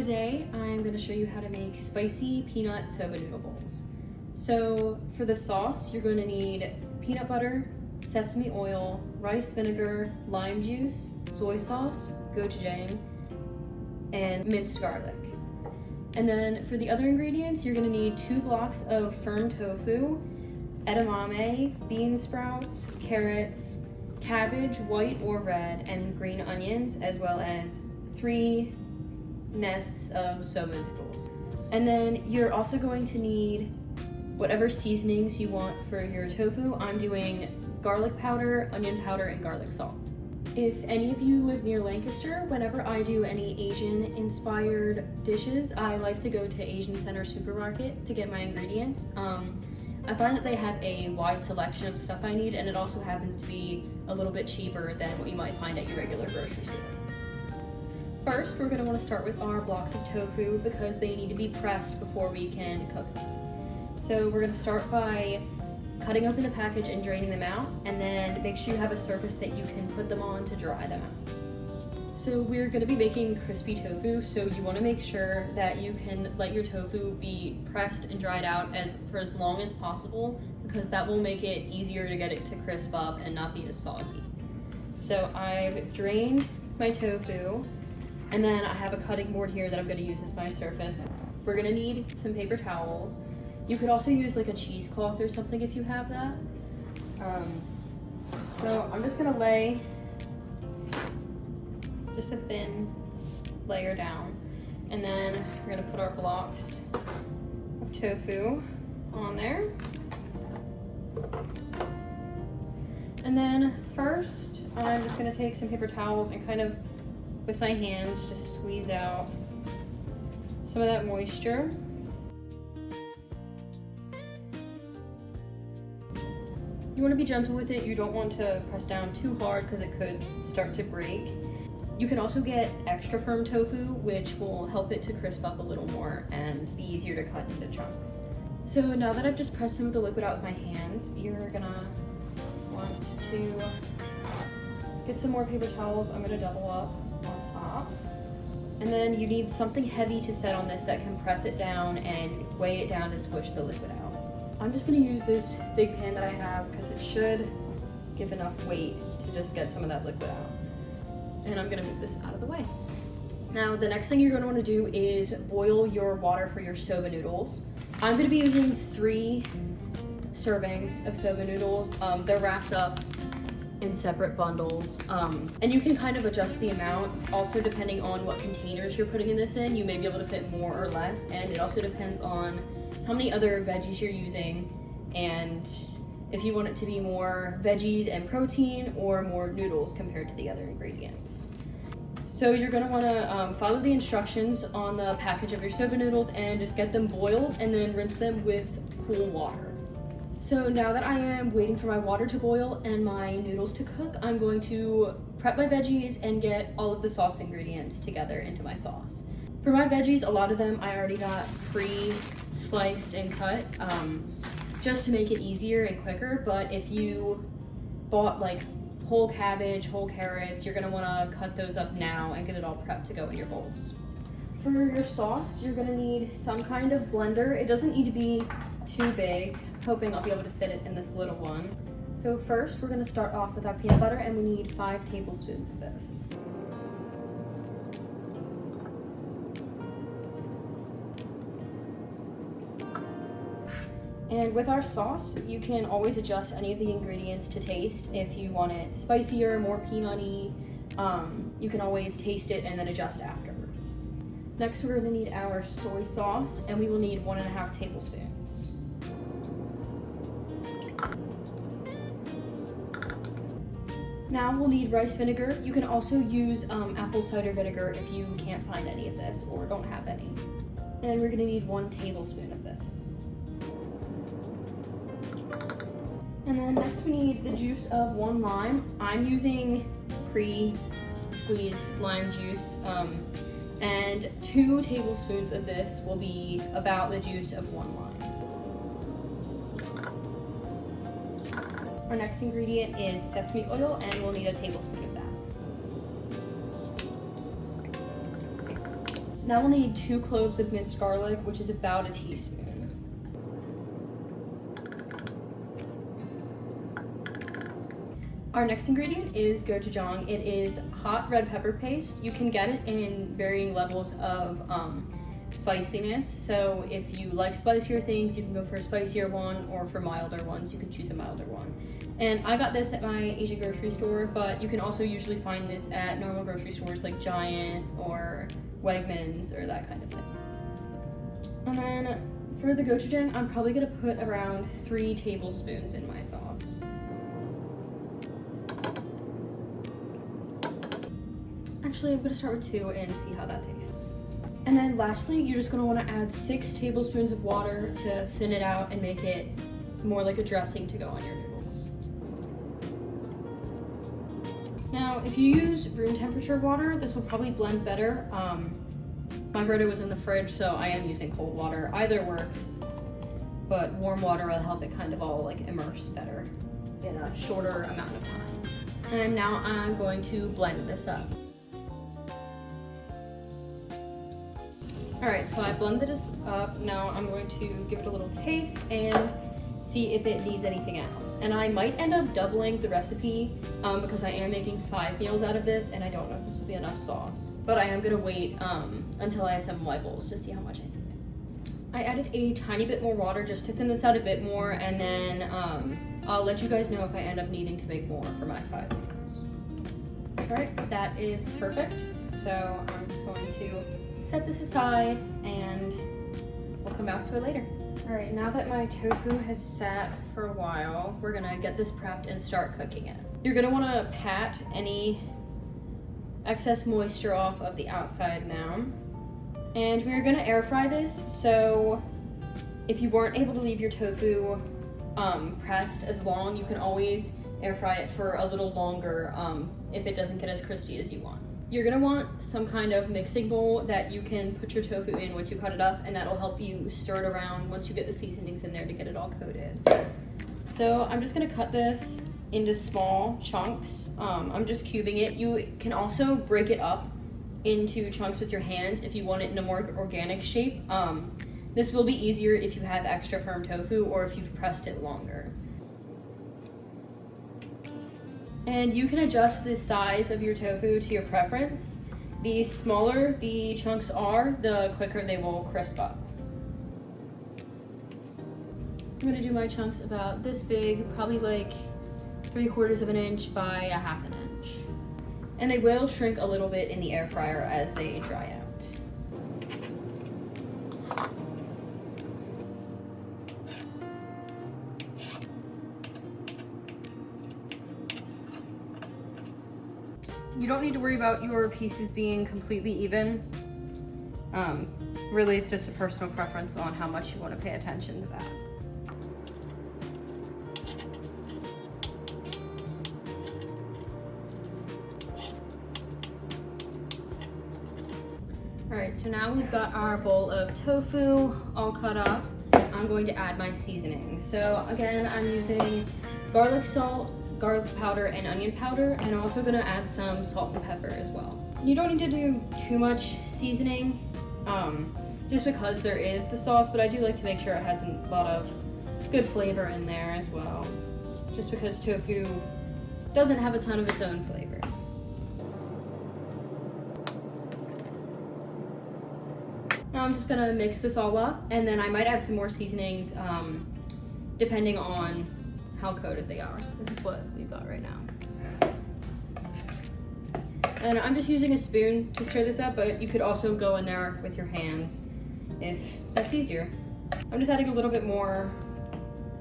today I'm going to show you how to make spicy peanut soba noodle bowls. So for the sauce, you're going to need peanut butter, sesame oil, rice vinegar, lime juice, soy sauce, gochujang, and minced garlic. And then for the other ingredients, you're going to need 2 blocks of firm tofu, edamame, bean sprouts, carrots, cabbage, white or red, and green onions, as well as 3 nests of soba noodles. And then you're also going to need whatever seasonings you want for your tofu. I'm doing garlic powder, onion powder, and garlic salt. If any of you live near Lancaster, whenever I do any Asian-inspired dishes, I like to go to Asian Center Supermarket to get my ingredients. I find that they have a wide selection of stuff I need, and it also happens to be a little bit cheaper than what you might find at your regular grocery store. First, we're going to want to start with our blocks of tofu because they need to be pressed before we can cook them. So we're going to start by cutting open the package and draining them out, and then make sure you have a surface that you can put them on to dry them out. So we're going to be making crispy tofu, so you want to make sure that you can let your tofu be pressed and dried out for as long as possible, because that will make it easier to get it to crisp up and not be as soggy. So I've drained my tofu, and then I have a cutting board here that I'm going to use as my surface. We're going to need some paper towels. You could also use like a cheesecloth or something if you have that. So I'm just going to lay just a thin layer down, and then we're going to put our blocks of tofu on there. And then first I'm just going to take some paper towels and kind of with my hands just squeeze out some of that moisture. You want to be gentle with it. You don't want to press down too hard because it could start to break. You can also get extra firm tofu, which will help it to crisp up a little more and be easier to cut into chunks. So now that I've just pressed some of the liquid out with my hands, you're gonna want to get some more paper towels. I'm gonna double up on top. And then you need something heavy to set on this that can press it down and weigh it down to squish the liquid out. I'm just gonna use this big pan that I have because it should give enough weight to just get some of that liquid out. And I'm gonna move this out of the way. Now, the next thing you're gonna wanna do is boil your water for your soba noodles. I'm gonna be using 3 servings of soba noodles. They're wrapped up in separate bundles. And you can kind of adjust the amount, also depending on what containers you're putting this in. You may be able to fit more or less, and it also depends on how many other veggies you're using, and if you want it to be more veggies and protein or more noodles compared to the other ingredients. So you're gonna wanna follow the instructions on the package of your soba noodles and just get them boiled and then rinse them with cool water. So now that I am waiting for my water to boil and my noodles to cook, I'm going to prep my veggies and get all of the sauce ingredients together into my sauce. For my veggies, a lot of them I already got pre-sliced and cut, just to make it easier and quicker. But if you bought like whole cabbage, whole carrots, you're gonna wanna cut those up now and get it all prepped to go in your bowls. For your sauce, you're gonna need some kind of blender. It doesn't need to be too big. I'm hoping I'll be able to fit it in this little one. So first, we're gonna start off with our peanut butter, and we need 5 tablespoons of this. And with our sauce, you can always adjust any of the ingredients to taste. If you want it spicier, more peanutty, you can always taste it and then adjust afterwards. Next, we're gonna need our soy sauce, and we will need 1.5 tablespoons. Now we'll need rice vinegar. You can also use apple cider vinegar if you can't find any of this or don't have any. And we're gonna need 1 tablespoon of this. And then next we need the juice of 1 lime. I'm using pre-squeezed lime juice, and 2 tablespoons of this will be about the juice of 1 lime. Our next ingredient is sesame oil, and we'll need a tablespoon of that. Now we'll need 2 cloves of minced garlic, which is about a teaspoon. Our next ingredient is gochujang. It is hot red pepper paste. You can get it in varying levels of spiciness. So if you like spicier things, you can go for a spicier one, or for milder ones, you can choose a milder one. And I got this at my Asian grocery store, but you can also usually find this at normal grocery stores like Giant or Wegmans or that kind of thing. And then for the gochujang, I'm probably gonna put around 3 tablespoons in my sauce. Actually, I'm gonna start with 2 and see how that tastes. And then lastly, you're just gonna wanna add 6 tablespoons of water to thin it out and make it more like a dressing to go on your noodles. Now, if you use room temperature water, this will probably blend better. My Brita was in the fridge, so I am using cold water. Either works, but warm water will help it kind of all like immerse better in a shorter amount of time. And now I'm going to blend this up. All right, so I blended this up. Now I'm going to give it a little taste and see if it needs anything else. And I might end up doubling the recipe because I am making 5 meals out of this, and I don't know if this will be enough sauce. But I am gonna wait until I assemble my bowls to see how much I need. I added a tiny bit more water just to thin this out a bit more, and then I'll let you guys know if I end up needing to make more for my 5 meals. All right, that is perfect. So I'm just going to set this aside and we'll come back to it later. All right, now that my tofu has sat for a while, we're gonna get this prepped and start cooking it. You're gonna wanna pat any excess moisture off of the outside now. And we're gonna air fry this, so if you weren't able to leave your tofu pressed as long, you can always air fry it for a little longer if it doesn't get as crispy as you want. You're gonna want some kind of mixing bowl that you can put your tofu in once you cut it up, and that'll help you stir it around once you get the seasonings in there to get it all coated. So I'm just gonna cut this into small chunks. I'm just cubing it. You can also break it up into chunks with your hands if you want it in a more organic shape. This will be easier if you have extra firm tofu or if you've pressed it longer. And you can adjust the size of your tofu to your preference. The smaller the chunks are, the quicker they will crisp up. I'm gonna do my chunks about this big, probably like 3/4 of an inch by 1/2 inch. And they will shrink a little bit in the air fryer as they dry out. You don't need to worry about your pieces being completely even. Really, it's just a personal preference on how much you want to pay attention to that. All right, so now we've got our bowl of tofu all cut up. I'm going to add my seasoning. So again, I'm using garlic salt, garlic powder, and onion powder, and I'm also gonna add some salt and pepper as well. You don't need to do too much seasoning, just because there is the sauce, but I do like to make sure it has a lot of good flavor in there as well, just because tofu doesn't have a ton of its own flavor. Now I'm just gonna mix this all up, and then I might add some more seasonings depending on how coated they are. This is what we've got right now. And I'm just using a spoon to stir this up, but you could also go in there with your hands if that's easier. I'm just adding a little bit more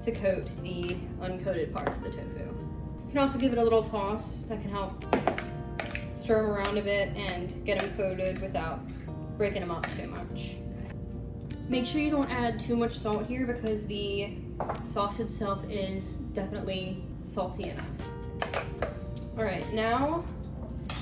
to coat the uncoated parts of the tofu. You can also give it a little toss. That can help stir them around a bit and get them coated without breaking them up too much. Make sure you don't add too much salt here because the sauce itself is definitely salty enough. All right, now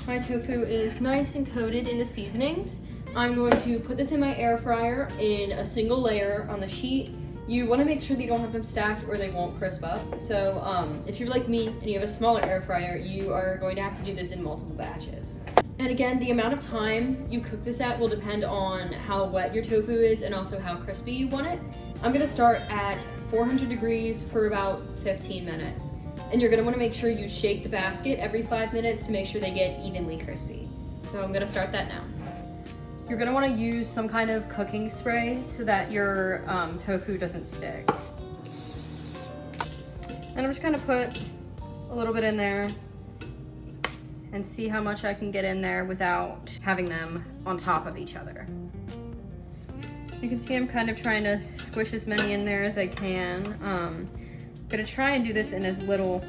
my tofu is nice and coated in the seasonings. I'm going to put this in my air fryer in a single layer on the sheet You want to make sure that you don't have them stacked or they won't crisp up. So if you're like me and you have a smaller air fryer, you are going to have to do this in multiple batches. And again, the amount of time you cook this at will depend on how wet your tofu is and also how crispy you want it. I'm gonna start at 400 degrees for about 15 minutes. And you're gonna wanna make sure you shake the basket every 5 minutes to make sure they get evenly crispy. So I'm gonna start that now. You're gonna wanna use some kind of cooking spray so that your tofu doesn't stick. And I'm just gonna put a little bit in there and see how much I can get in there without having them on top of each other. You can see I'm kind of trying to squish as many in there as I can. I'm gonna try and do this in as little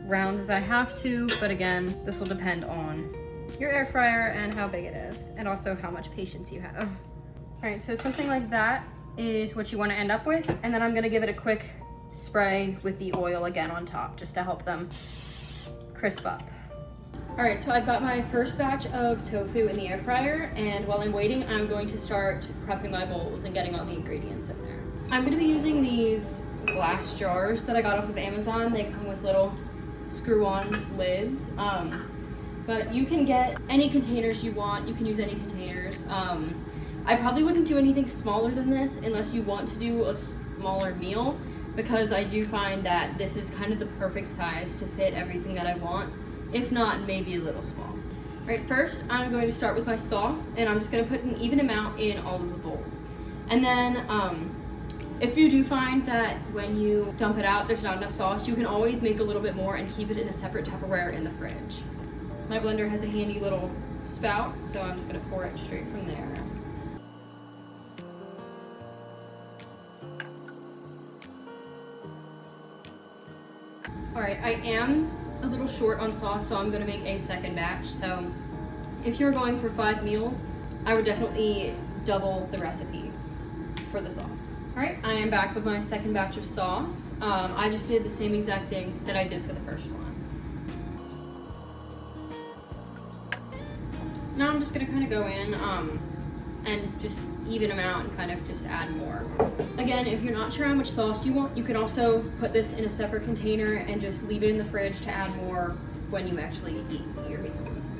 rounds as I have to, but again, this will depend on your air fryer and how big it is, and also how much patience you have. All right, so something like that is what you wanna end up with, and then I'm gonna give it a quick spray with the oil again on top, just to help them crisp up. All right, so I've got my first batch of tofu in the air fryer, and while I'm waiting, I'm going to start prepping my bowls and getting all the ingredients in there. I'm gonna be using these glass jars that I got off of Amazon. They come with little screw-on lids, but you can get any containers you want. You can use any containers. I probably wouldn't do anything smaller than this unless you want to do a smaller meal, because I do find that this is kind of the perfect size to fit everything that I want. If not, maybe a little small. All right, first I'm going to start with my sauce, and I'm just gonna put an even amount in all of the bowls. And then if you do find that when you dump it out, there's not enough sauce, you can always make a little bit more and keep it in a separate Tupperware in the fridge. My blender has a handy little spout, so I'm just gonna pour it straight from there. All right, I am a little short on sauce, so I'm gonna make a second batch. So if you're going for 5 meals, I would definitely double the recipe for the sauce. All right, I am back with my second batch of sauce. I just did the same exact thing that I did for the first one. Now I'm just gonna kind of go in and just even them out and kind of just add more. Again, if you're not sure how much sauce you want, you can also put this in a separate container and just leave it in the fridge to add more when you actually eat your meals.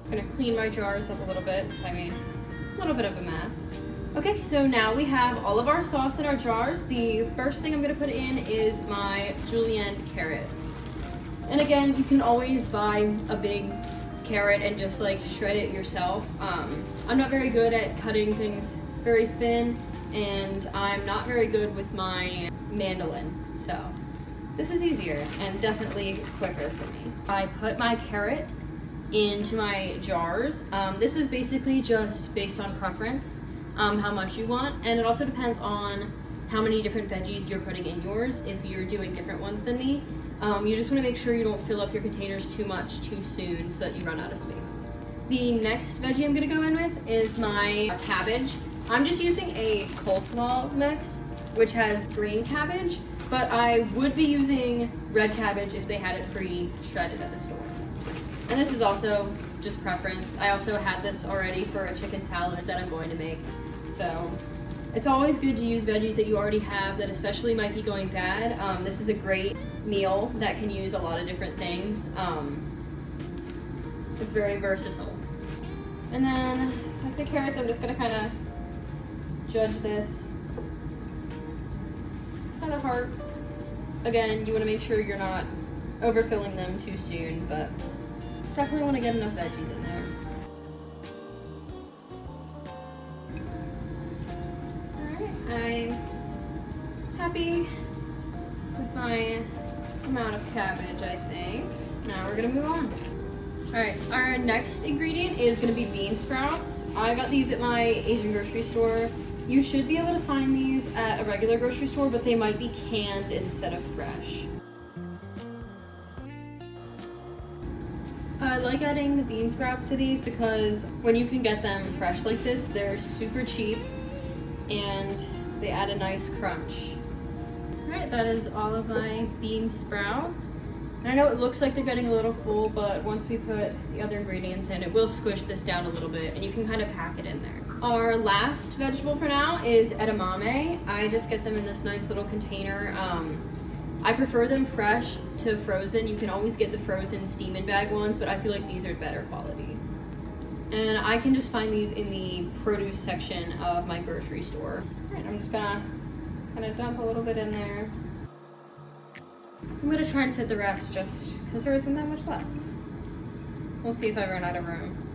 I'm gonna clean my jars up a little bit, so I made a little bit of a mess. Okay, so now we have all of our sauce in our jars. The first thing I'm gonna put in is my julienne carrots. And again, you can always buy a big carrot and just like shred it yourself. I'm not very good at cutting things very thin, and I'm not very good with my mandolin, so this is easier and definitely quicker for me. I put my carrot into my jars. This is basically just based on preference, how much you want, and it also depends on how many different veggies you're putting in yours. If you're doing different ones than me, you just want to make sure you don't fill up your containers too much too soon so that you run out of space. The next veggie I'm going to go in with is my cabbage. I'm just using a coleslaw mix, which has green cabbage, but I would be using red cabbage if they had it pre-shredded at the store. And this is also just preference. I also had this already for a chicken salad that I'm going to make. So it's always good to use veggies that you already have that especially might be going bad. This is a great meal that can use a lot of different things. It's very versatile. And then with the carrots, I'm just gonna kind of judge this kind of hard. Again, you want to make sure you're not overfilling them too soon, but definitely want to get enough veggies in there. Alright, I'm happy with my amount of cabbage, I think. Now we're gonna move on. Alright, our next ingredient is gonna be bean sprouts. I got these at my Asian grocery store. You should be able to find these at a regular grocery store, but they might be canned instead of fresh. I like adding the bean sprouts to these because when you can get them fresh like this, they're super cheap and they add a nice crunch. Alright, that is all of my bean sprouts. And I know it looks like they're getting a little full, but once we put the other ingredients in, it will squish this down a little bit and you can kind of pack it in there. Our last vegetable for now is edamame. I just get them in this nice little container. I prefer them fresh to frozen. You can always get the frozen steam in bag ones, but I feel like these are better quality. And I can just find these in the produce section of my grocery store. All right, I'm just gonna kind of dump a little bit in there. I'm gonna try and fit the rest just because there isn't that much left. We'll see if I run out of room.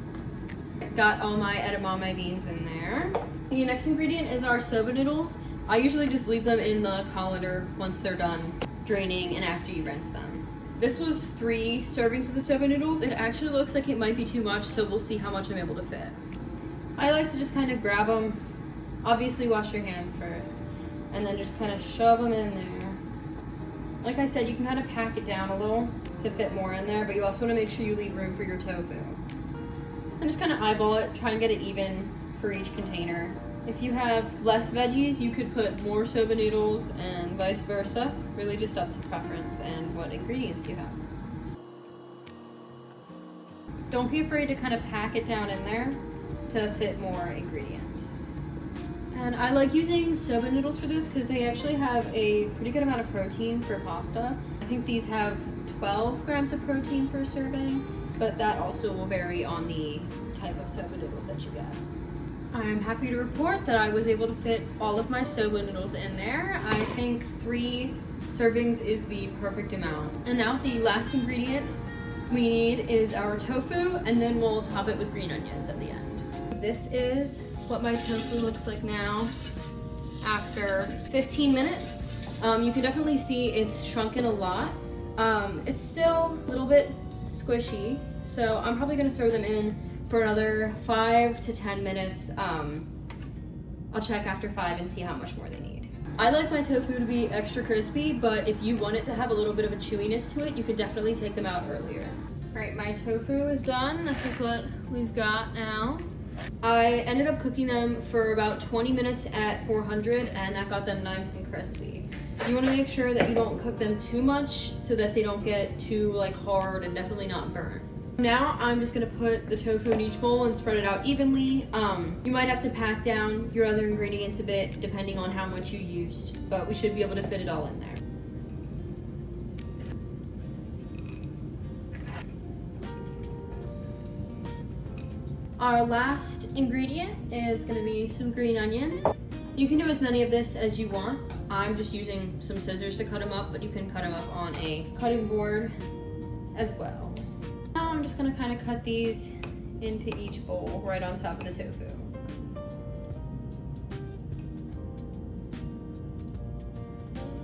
Got all my edamame beans in there. The next ingredient is our soba noodles. I usually just leave them in the colander once they're done draining and after you rinse them. This was 3 servings of the soba noodles. It actually looks like it might be too much, so we'll see how much I'm able to fit. I like to just kind of grab them, obviously wash your hands first, and then just kind of shove them in there. Like I said, you can kind of pack it down a little to fit more in there, but you also want to make sure you leave room for your tofu. And just kind of eyeball it, try and get it even for each container. If you have less veggies, you could put more soba noodles and vice versa. Really just up to preference and what ingredients you have. Don't be afraid to kind of pack it down in there to fit more ingredients. And I like using soba noodles for this because they actually have a pretty good amount of protein for pasta. I think these have 12 grams of protein per serving, but that also will vary on the type of soba noodles that you get. I'm happy to report that I was able to fit all of my soba noodles in there. I think 3 servings is the perfect amount. And now the last ingredient we need is our tofu, and then we'll top it with green onions at the end. This is what my tofu looks like now after 15 minutes. You can definitely see it's shrunken a lot. It's still a little bit squishy, so I'm probably gonna throw them in for another 5 to 10 minutes. I'll check after 5 and see how much more they need. I like my tofu to be extra crispy, but if you want it to have a little bit of a chewiness to it, you could definitely take them out earlier. All right, my tofu is done. This is what we've got now. I ended up cooking them for about 20 minutes at 400, and that got them nice and crispy. You want to make sure that you don't cook them too much so that they don't get too hard and definitely not burnt. Now I'm just gonna put the tofu in each bowl and spread it out evenly. You might have to pack down your other ingredients a bit depending on how much you used, but we should be able to fit it all in there. Our last ingredient is gonna be some green onions. You can do as many of this as you want. I'm just using some scissors to cut them up, but you can cut them up on a cutting board as well. Now I'm just gonna kind of cut these into each bowl right on top of the tofu.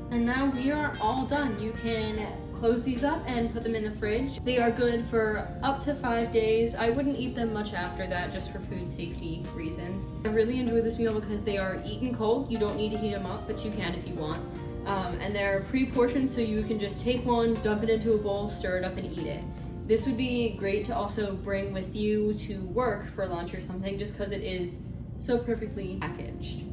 And now we are all done. You can close these up and put them in the fridge. They are good for up to 5 days. I wouldn't eat them much after that just for food safety reasons. I really enjoy this meal because they are eaten cold. You don't need to heat them up, but you can if you want. And they're pre-portioned, so you can just take one, dump it into a bowl, stir it up and eat it. This would be great to also bring with you to work for lunch or something just because it is so perfectly packaged.